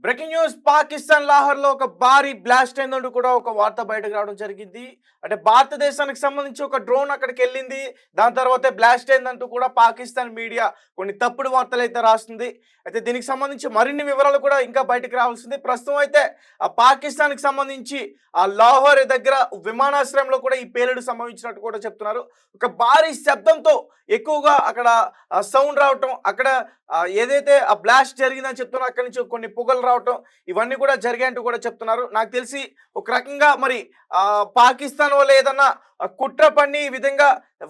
Breaking news Pakistan Lahore లో ఒక భారీ బ్లాస్ట్ అయిందంటూ కూడా ఒక వార్త బయటకు రావడం జరిగింది. అంటే భారతదేశానికి సంబంధించి ఒక డ్రోన్ అక్కడికి వెళ్ళింది, దాని తర్వాత బ్లాస్ట్ అయిందంటూ కూడా పాకిస్తాన్ మీడియా కొన్ని తప్పుడు వార్తలు అయితే రాస్తుంది. అయితే దీనికి సంబంధించి మరిన్ని వివరాలు కూడా ఇంకా బయటకు రావాల్సింది. ప్రస్తుతం అయితే ఆ పాకిస్తాన్కి సంబంధించి ఆ లాహోర్ దగ్గర విమానాశ్రయంలో కూడా ఈ పేలుడు సంభవించినట్టు కూడా చెప్తున్నారు. ఒక భారీ శబ్దంతో ఎక్కువగా అక్కడ సౌండ్ రావటం, అక్కడ ఏదైతే ఆ బ్లాస్ట్ జరిగిందని చెప్తున్నారో అక్కడి నుంచి కొన్ని పొగలు రావటం, ఇవన్నీ కూడా జరిగాయంటూ కూడా చెప్తున్నారు. నాకు తెలిసి ఒక రకంగా మరి పాకిస్తాన్ వాళ్ళు ఏదన్నా కుట్ర పన్ని ఈ విధంగా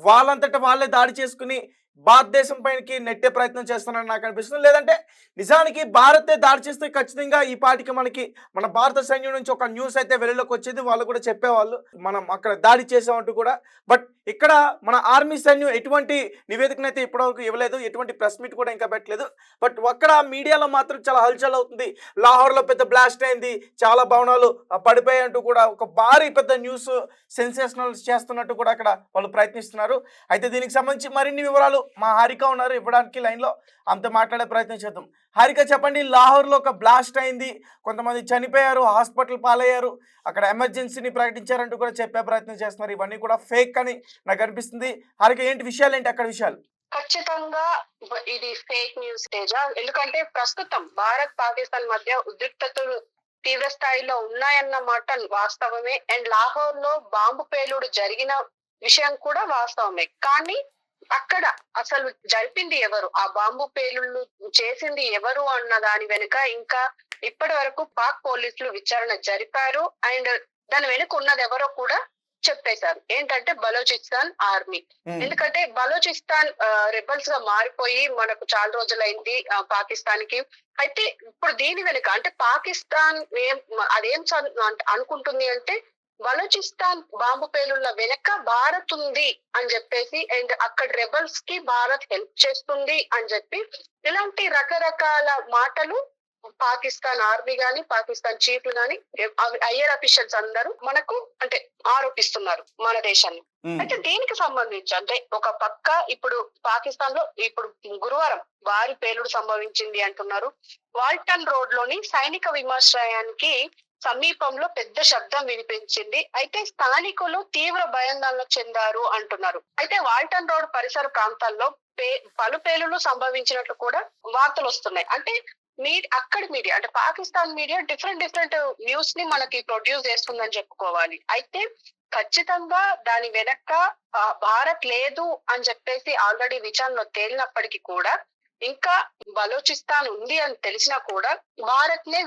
వాళ్ళంతట వాళ్ళే దాడి చేసుకుని భారతదేశం పైనకి నెట్టే ప్రయత్నం చేస్తున్నారని నాకు అనిపిస్తుంది. లేదంటే నిజానికి భారతే దాడి చేస్తే ఖచ్చితంగా ఈ పాటికి మనకి మన భారత సైన్యం నుంచి ఒక న్యూస్ అయితే వెలుగులోకి వచ్చేది, వాళ్ళు కూడా చెప్పేవాళ్ళు మనం అక్కడ దాడి చేసామంటూ కూడా. బట్ ఇక్కడ మన ఆర్మీ సైన్యం ఎటువంటి నివేదికనైతే ఇప్పటివరకు ఇవ్వలేదు, ఎటువంటి ప్రెస్ మీట్ కూడా ఇంకా పెట్టలేదు. బట్ అక్కడ మీడియాలో మాత్రం చాలా హల్చల్ అవుతుంది. లాహోర్లో పెద్ద బ్లాస్ట్ అయింది, చాలా భవనాలు పడిపోయాయంటూ కూడా ఒక భారీ పెద్ద న్యూస్ సెన్సేషనల్ చేస్తున్నట్టు కూడా అక్కడ వాళ్ళు ప్రయత్నిస్తున్నారు. అయితే దీనికి సంబంధించి మరిన్ని వివరాలు మా హారిక ఉన్నారు ఇవ్వడానికి లైన్లో, అంత మాట్లాడే ప్రయత్నం చేద్దాం. హారిక, చెప్పండి. లాహోర్లో ఒక బ్లాస్ట్ అయింది, కొంతమంది చనిపోయారు, హాస్పిటల్ పాలయ్యారు, అక్కడ ఎమర్జెన్సీని ప్రకటించారంటూ కూడా చెప్పే ప్రయత్నం చేస్తున్నారు. ఇవన్నీ కూడా ఫేక్ అని నాకు అనిపిస్తుంది. హారిక, ఏంటి విషయాలు, ఏంటి అక్కడ విషయాలు? ఖచ్చితంగా ఇది ఫేక్ న్యూస్ తేజ. ఎందుకంటే ప్రస్తుతం భారత్ పాకిస్తాన్ మధ్య ఉద్రిక్తతలు తీవ్ర స్థాయిలో ఉన్నాయన్న మాట వాస్తవమే. అండ్ లాహోర్ లో బాంబు పేలుడు జరిగిన విషయం కూడా వాస్తవమే. కానీ అక్కడ అసలు జరిపింది ఎవరు, ఆ బాంబు పేలుళ్ళు చేసింది ఎవరు అన్న దాని వెనుక ఇంకా ఇప్పటి వరకు పాక్ పోలీసులు విచారణ జరిపారు. అండ్ దాని వెనుక ఉన్నది ఎవరో కూడా చెప్పేశారు. ఏంటంటే బలోచిస్తాన్ ఆర్మీ. ఎందుకంటే బలోచిస్తాన్ రెబల్స్ గా మారిపోయి మనకు చాలా రోజులైంది పాకిస్తాన్ కి. అయితే ఇప్పుడు దీని వెనుక అంటే పాకిస్తాన్ అదేం అనుకుంటుంది అంటే బలోచిస్తాన్ బాంబు పేలుళ్ల వెనక భారత్ ఉంది అని చెప్పేసి, అండ్ అక్కడ రెబల్స్ కి భారత్ హెల్ప్ చేస్తుంది అని చెప్పి ఇలాంటి రకరకాల మాటలు పాకిస్తాన్ ఆర్మీ గాని పాకిస్తాన్ చీఫ్లు గాని ఐఆర్ అఫీషియల్స్ అందరూ మనకు అంటే ఆరోపిస్తున్నారు మన దేశాన్ని. అయితే దీనికి సంబంధించి అంటే ఒక పక్క ఇప్పుడు పాకిస్తాన్ లో ఇప్పుడు గురువారం భారీ పేలుడు సంభవించింది అంటున్నారు. వాల్టన్ రోడ్ లోని సైనిక విమానాశ్రయానికి సమీపంలో పెద్ద శబ్దం వినిపించింది. అయితే స్థానికులు తీవ్ర భయాందోళన చెందారు అంటున్నారు. అయితే వాల్టన్ రోడ్ పరిసర ప్రాంతాల్లో పలు పేలులు సంభవించినట్లు కూడా వార్తలు వస్తున్నాయి. అంటే అక్కడి మీడియా అంటే పాకిస్తాన్ మీడియా డిఫరెంట్ న్యూస్ ని మనకి ప్రొడ్యూస్ చేస్తుందని చెప్పుకోవాలి. అయితే ఖచ్చితంగా దాని వెనక భారత్ లేదు అని చెప్పేసి ఆల్రెడీ విచారణలో తేలినప్పటికీ కూడా ఇంకా బలోచిస్తాన్ ఉంది అని తెలిసినా కూడా భారత్ నే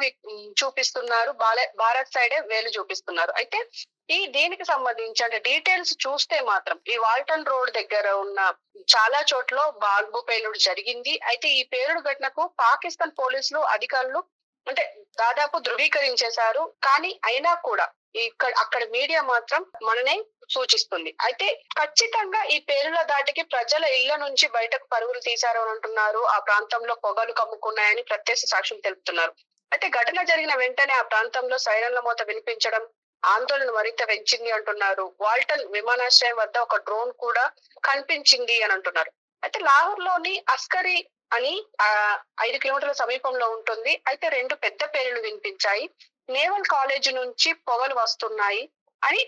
చూపిస్తున్నారు, భారత్ సైడే వేలు చూపిస్తున్నారు. అయితే దీనికి సంబంధించి అంటే డీటెయిల్స్ చూస్తే మాత్రం ఈ వాల్టన్ రోడ్ దగ్గర ఉన్న చాలా చోట్ల బాంబు పేలుడు జరిగింది. అయితే ఈ పేలుడు ఘటనకు పాకిస్తాన్ పోలీసులు అధికారులు అంటే దాదాపు ధృవీకరించేశారు. కానీ అయినా కూడా అక్కడ మీడియా మాత్రం మననే సూచిస్తుంది. అయితే ఖచ్చితంగా ఈ పేలుల దాటికి ప్రజల ఇళ్ల నుంచి బయటకు పరుగులు తీశారు అని అంటున్నారు. ఆ ప్రాంతంలో పొగలు కమ్ముకున్నాయని ప్రత్యక్ష సాక్షులు తెలుపుతున్నారు. అయితే ఘటన జరిగిన వెంటనే ఆ ప్రాంతంలో సైరన్ల మోత వినిపించడం ఆందోళన మరింత పెంచింది అంటున్నారు. వాల్టన్ విమానాశ్రయం వద్ద ఒక డ్రోన్ కూడా కనిపించింది అని అంటున్నారు. అయితే లాహోర్ లోని అస్కరీ అని 5 కిలోమీటర్ల సమీపంలో ఉంటుంది. అయితే 2 పెద్ద పేలులు వినిపించాయి. నేవల్ కాలేజ్ నుంచి పొగలు వస్తున్నాయి అని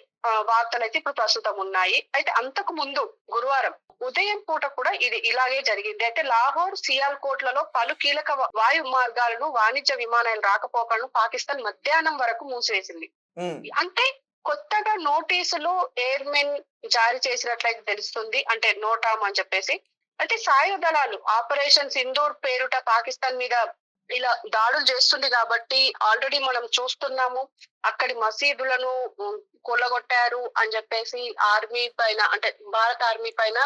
వార్తలు అయితే ఇప్పుడు ప్రస్తుతం ఉన్నాయి. అయితే అంతకు ముందు గురువారం ఉదయం పూట కూడా ఇది ఇలాగే జరిగింది. అయితే లాహోర్ సియాల్కోట్లలో పలు కీలక వాయు మార్గాలను వాణిజ్య విమానాలు రాకపోకలను పాకిస్తాన్ మధ్యాహ్నం వరకు మూసివేసింది. అంటే కొత్తగా నోటీసులు ఎయిర్మెన్ జారీ చేసినట్లయితే తెలుస్తుంది, అంటే నోటామ్ అని చెప్పేసి. అంటే సాయుధ దళాలు ఆపరేషన్ సింధూర్ పేరుట పాకిస్తాన్ మీద ఇలా దాడులు చేస్తుంది కాబట్టి ఆల్రెడీ మనం చూస్తున్నాము. అక్కడి మసీదులను కొల్లగొట్టారు అని చెప్పేసి ఆర్మీ పైన అంటే భారత ఆర్మీ పైన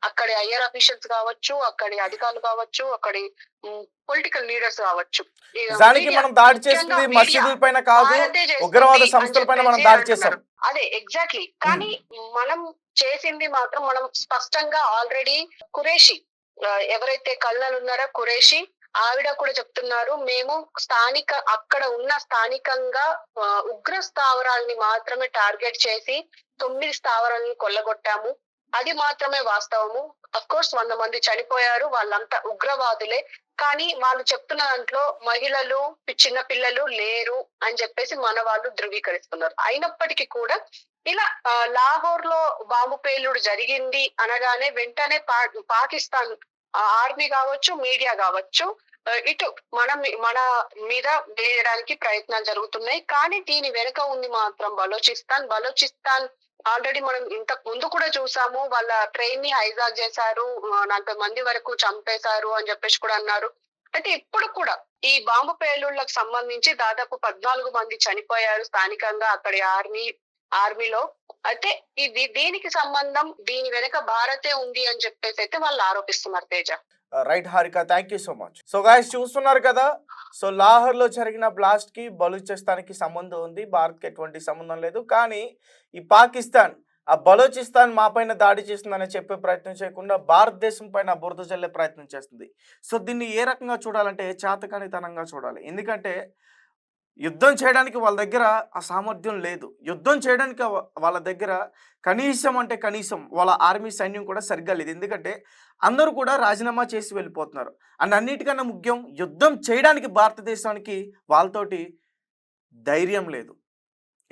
అక్కడి ఐఆర్ అఫీషియల్స్ కావచ్చు, అక్కడి అధికారులు కావచ్చు, అక్కడి పొలిటికల్ లీడర్స్ కావచ్చు, మనం దాడి చేస్తుంది మసీదుల పైన కాదు, ఉగ్రవాద సంస్థల పైన మనం దాడి చేసాం. అదే ఎగ్జాక్ట్లీ. కానీ మనం చేసింది మాత్రం మనం స్పష్టంగా ఆల్రెడీ కురేషి ఎవరైతే కల్నల్ ఉన్నారో కురేషి ఆవిడ కూడా చెప్తున్నారు, మేము అక్కడ ఉన్న స్థానికంగా ఉగ్ర స్థావరాలని మాత్రమే టార్గెట్ చేసి 9 స్థావరాలను కొల్లగొట్టాము, అది మాత్రమే వాస్తవము. అఫ్ కోర్స్ 100 మంది చనిపోయారు, వాళ్ళంతా ఉగ్రవాదులే. కానీ వాళ్ళు చెప్తున్న దాంట్లో మహిళలు, చిన్న పిల్లలు లేరు అని చెప్పేసి మన వాళ్ళు ధృవీకరిస్తున్నారు. అయినప్పటికీ కూడా ఇలా లాహోర్ లో బాంబు పేలుడు జరిగింది అనగానే వెంటనే పాకిస్తాన్ ఆర్మీ కావచ్చు, మీడియా కావచ్చు, ఇటు మన మీద వేయడానికి ప్రయత్నాలు జరుగుతున్నాయి. కానీ దీని వెనుక ఉంది మాత్రం బలోచిస్తాన్ ఆల్రెడీ మనం ఇంతకు ముందు కూడా చూసాము. వాళ్ళ ట్రైన్ ని హైజాక్ చేశారు, 40 మంది వరకు చంపేశారు అని చెప్పేసి కూడా అన్నారు. అయితే ఇప్పుడు కూడా ఈ బాంబు పేలుళ్లకు సంబంధించి దాదాపు 14 మంది చనిపోయారు స్థానికంగా అక్కడి ఆర్మీలో. అయితే దీనికి సంబంధం దీని వెనక భారతే ఉంది అని చెప్పేసి అయితే వాళ్ళు ఆరోపిస్తున్నారు Teja. Right Harika, thank you so much. So guys చూస్తున్నారు కదా, సో లాహోర్లో జరిగిన బ్లాస్ట్ కి బలూచిస్తాన్కి సంబంధం ఉంది, భారత్కి ఎటువంటి సంబంధం లేదు. కానీ ఈ పాకిస్తాన్ ఆ బలూచిస్తాన్ మా పైన దాడి చేస్తుందని చెప్పే ప్రయత్నం చేయకుండా భారతదేశం పైన బురద జల్లే ప్రయత్నం చేస్తుంది. సో దీన్ని ఏ రకంగా చూడాలంటే చాతకానితనంగా చూడాలి. ఎందుకంటే యుద్ధం చేయడానికి వాళ్ళ దగ్గర ఆ సామర్థ్యం లేదు. యుద్ధం చేయడానికి వాళ్ళ దగ్గర కనీసం అంటే కనీసం వాళ్ళ ఆర్మీ సైన్యం కూడా సరిగ్గా లేదు. ఎందుకంటే అందరూ కూడా రాజీనామా చేసి వెళ్ళిపోతున్నారు. అండ్ అన్నిటికన్నా ముఖ్యం, యుద్ధం చేయడానికి భారతదేశానికి వాళ్ళతోటి ధైర్యం లేదు.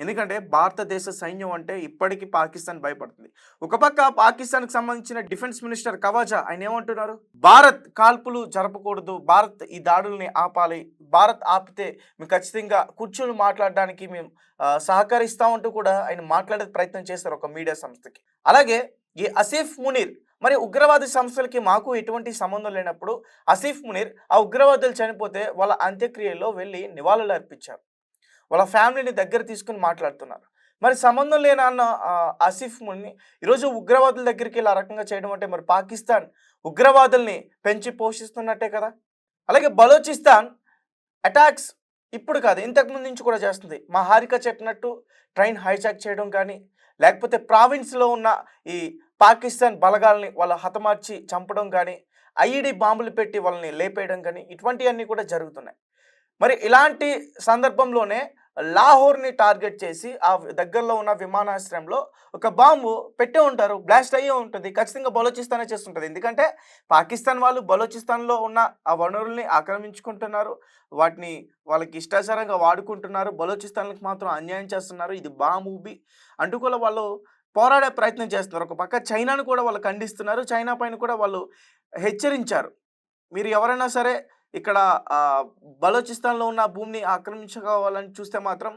ఎందుకంటే భారతదేశ సైన్యం అంటే ఇప్పటికీ పాకిస్తాన్ భయపడుతుంది. ఒక పక్క పాకిస్తాన్కి సంబంధించిన డిఫెన్స్ మినిస్టర్ కవాజా ఆయన ఏమంటున్నారు, భారత్ కాల్పులు జరపకూడదు, భారత్ ఈ దాడుల్ని ఆపాలి, భారత్ ఆపితే మేము ఖచ్చితంగా కూర్చొని మాట్లాడడానికి మేము సహకరిస్తామంటూ కూడా ఆయన మాట్లాడే ప్రయత్నం చేస్తారు ఒక మీడియా సంస్థకి. అలాగే ఈ ఆసిఫ్ మునీర్, మరి ఉగ్రవాది సంస్థలకి మాకు ఎటువంటి సంబంధం లేనప్పుడు ఆసిఫ్ మునీర్ ఆ ఉగ్రవాదులు చనిపోతే వాళ్ళ అంత్యక్రియల్లో వెళ్ళి నివాళులు అర్పించారు, వాళ్ళ ఫ్యామిలీని దగ్గర తీసుకుని మాట్లాడుతున్నారు. మరి సంబంధం లేని అన్న ఆసిఫ్ ముని ఈరోజు ఉగ్రవాదుల దగ్గరికి ఇలా రకంగా చేయడం అంటే మరి పాకిస్తాన్ ఉగ్రవాదుల్ని పెంచి పోషిస్తున్నట్టే కదా. అలాగే బలోచిస్తాన్ అటాక్స్ ఇప్పుడు కాదు, ఇంతకుముందు నుంచి కూడా చేస్తుంది. మా హారిక చెప్పినట్టు ట్రైన్ హైజాక్ చేయడం కానీ, లేకపోతే ప్రావిన్స్లో ఉన్న ఈ పాకిస్తాన్ బలగాల్ని వాళ్ళ హతమార్చి చంపడం కానీ, ఐఈడి బాంబులు పెట్టి వాళ్ళని లేపేయడం కానీ, ఇటువంటివన్నీ కూడా జరుగుతున్నాయి. మరి ఇలాంటి సందర్భంలోనే లాహోర్ని టార్గెట్ చేసి ఆ దగ్గరలో ఉన్న విమానాశ్రయంలో ఒక బాంబు పెట్టే ఉంటారు, బ్లాస్ట్ అయ్యే ఉంటుంది. ఖచ్చితంగా బలోచిస్తానే చేస్తుంటుంది. ఎందుకంటే పాకిస్తాన్ వాళ్ళు బలోచిస్తాన్లో ఉన్న ఆ వనరుల్ని ఆక్రమించుకుంటున్నారు, వాటిని వాళ్ళకి ఇష్టాచారంగా వాడుకుంటున్నారు, బలోచిస్తాన్కి మాత్రం అన్యాయం చేస్తున్నారు, ఇది బాంబు అంటూ కూడా వాళ్ళు పోరాడే ప్రయత్నం చేస్తున్నారు. ఒక పక్క చైనాను కూడా వాళ్ళు ఖండిస్తున్నారు, చైనా పైన కూడా వాళ్ళు హెచ్చరించారు, మీరు ఎవరైనా సరే ఇక్కడ బలోచిస్తాన్లో ఉన్న భూమిని ఆక్రమించుకోవాలని చూస్తే మాత్రం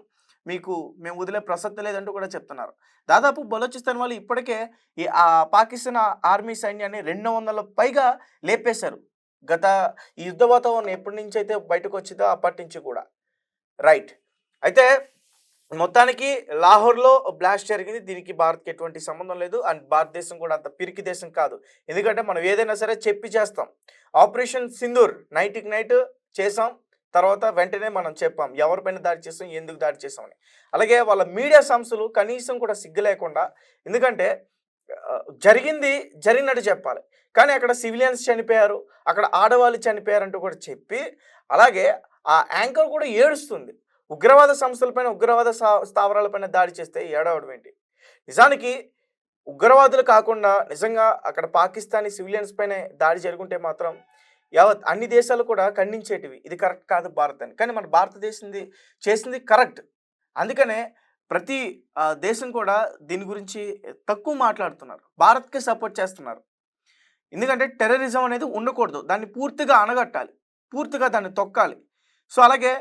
మీకు మేము వదిలే ప్రసక్తి లేదంటూ కూడా చెప్తున్నారు. దాదాపు బలోచిస్తాన్ వాళ్ళు ఇప్పటికే ఈ పాకిస్తాన్ ఆర్మీ సైన్యాన్ని 200 పైగా లేపేశారు. గత ఈ యుద్ధ వాతావరణం ఎప్పటి నుంచి అయితే బయటకు వచ్చిందో అప్పటి నుంచి కూడా. రైట్, అయితే మొత్తానికి లాహోర్లో బ్లాస్ట్ జరిగింది, దీనికి భారత్కి ఎటువంటి సంబంధం లేదు. అండ్ భారతదేశం కూడా అంత పిరికి దేశం కాదు. ఎందుకంటే మనం ఏదైనా సరే చెప్పి చేస్తాం. ఆపరేషన్ సింధూర్ నైట్కి నైట్ చేసాం, తర్వాత వెంటనే మనం చెప్పాం ఎవరిపైన దాడి చేసాం, ఎందుకు దాడి చేసామని. అలాగే వాళ్ళ మీడియా సంస్థలు కనీసం కూడా సిగ్గు లేకుండా, ఎందుకంటే జరిగినట్టు చెప్పాలి, కానీ అక్కడ సివిలియన్స్ చనిపోయారు, అక్కడ ఆడవాళ్ళు చనిపోయారంటూ కూడా చెప్పి, అలాగే ఆ యాంకర్ కూడా ఏడుస్తుంది. ఉగ్రవాద సంస్థలపైన, ఉగ్రవాద స్థావరాలపైన దాడి చేస్తే ఏడవడం ఏంటి? నిజానికి ఉగ్రవాదులు కాకుండా నిజంగా అక్కడ పాకిస్తానీ సివిలియన్స్ పైన దాడి జరుగుంటే మాత్రం యావత్ అన్ని దేశాలు కూడా ఖండించేటివి, ఇది కరెక్ట్ కాదు భారత్ అని. కానీ మన భారతదేశం చేసింది కరెక్ట్. అందుకనే ప్రతి దేశం కూడా దీని గురించి తక్కువ మాట్లాడుతున్నారు, భారత్కి సపోర్ట్ చేస్తున్నారు. ఎందుకంటే టెర్రరిజం అనేది ఉండకూడదు, దాన్ని పూర్తిగా అణగట్టాలి, పూర్తిగా దాన్ని తొక్కాలి. సో అలాగే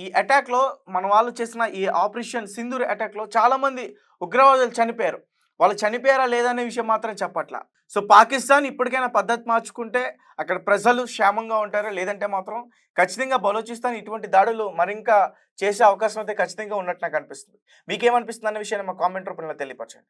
ఈ అటాక్లో మన వాళ్ళు చేసిన ఈ ఆపరేషన్ సింధూర్ అటాక్లో చాలామంది ఉగ్రవాదులు చనిపోయారు. వాళ్ళు చనిపోయారా లేదా అనే విషయం మాత్రం చెప్పట్లా. సో పాకిస్తాన్ ఇప్పటికైనా పద్ధతి మార్చుకుంటే అక్కడ ప్రజలు క్షేమంగా ఉంటారు, లేదంటే మాత్రం ఖచ్చితంగా బలోచిస్తాన్ ఇటువంటి దాడులు మరింకా చేసే అవకాశం అయితే ఖచ్చితంగా ఉన్నట్టు నాకు అనిపిస్తుంది. మీకేమనిపిస్తుంది అనే విషయాన్ని మా కామెంట్ రూపంలో తెలియపరచండి.